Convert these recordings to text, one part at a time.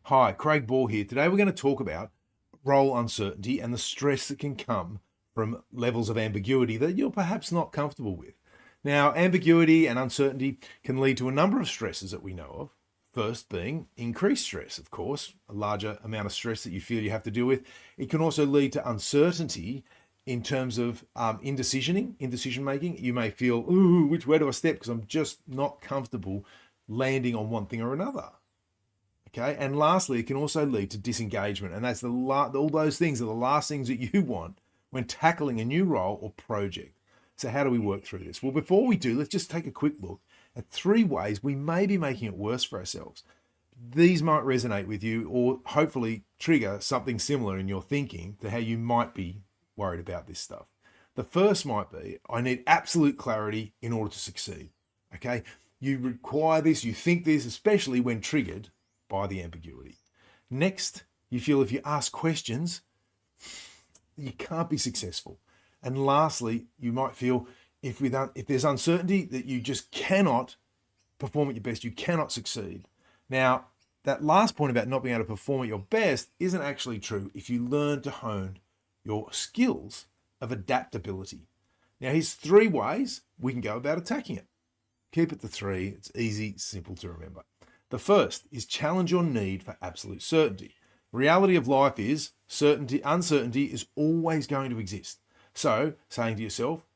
Hi, Craig Ball here. Today we're going to talk about role uncertainty and the stress that can come from levels of ambiguity that you're perhaps not comfortable with. Now, ambiguity and uncertainty can lead to a number of stresses that we know of. First being increased stress, of course, a larger amount of stress that you feel you have to deal with. It can also lead to uncertainty in terms of decision making. You may feel, ooh, which way do I step? Because I'm just not comfortable landing on one thing or another. Okay, and lastly, it can also lead to disengagement, and that's all those things are the last things that you want when tackling a new role or project. So how do we work through this? Well, before we do, let's just take a quick look at 3 ways we may be making it worse for ourselves. These might resonate with you or hopefully trigger something similar in your thinking to how you might be worried about this stuff. The first might be, I need absolute clarity in order to succeed. Okay, you require this, you think this, especially when triggered by the ambiguity. Next, you feel if you ask questions, you can't be successful. And lastly, you might feel if there's uncertainty that you just cannot perform at your best, you cannot succeed. Now, that last point about not being able to perform at your best isn't actually true if you learn to hone your skills of adaptability. Now, here's 3 ways we can go about attacking it. Keep it to 3. It's easy, simple to remember. The first is challenge your need for absolute certainty. The reality of life is uncertainty is always going to exist. So saying to yourself,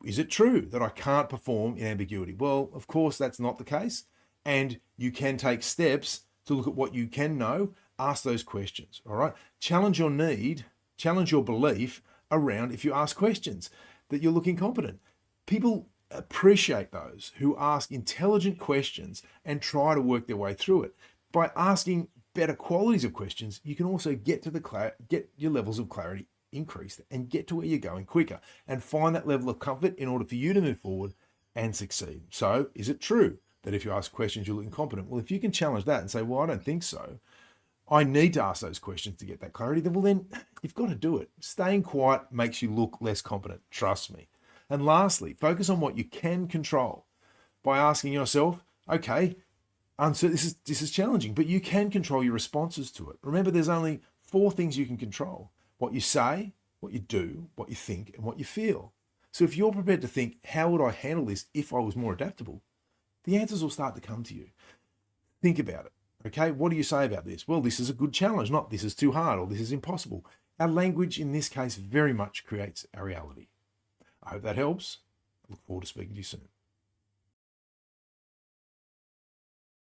is it true that I can't perform in ambiguity? Well, of course, that's not the case. And you can take steps to look at what you can know, ask those questions, all right? Challenge your belief around if you ask questions that you look incompetent. People appreciate those who ask intelligent questions and try to work their way through it. By asking better qualities of questions, you can also get your levels of clarity increased and get to where you're going quicker and find that level of comfort in order for you to move forward and succeed. So, is it true that if you ask questions, you look incompetent? Well, if you can challenge that and say, well, I don't think so, I need to ask those questions to get that clarity, then you've got to do it. Staying quiet makes you look less competent, trust me. And lastly, focus on what you can control by asking yourself, okay, this is challenging, but you can control your responses to it. Remember, there's only 4 things you can control: what you say, what you do, what you think, and what you feel. So if you're prepared to think, how would I handle this if I was more adaptable? The answers will start to come to you. Think about it. Okay, what do you say about this? Well, this is a good challenge, not this is too hard or this is impossible. Our language in this case very much creates our reality. I hope that helps. I look forward to speaking to you soon.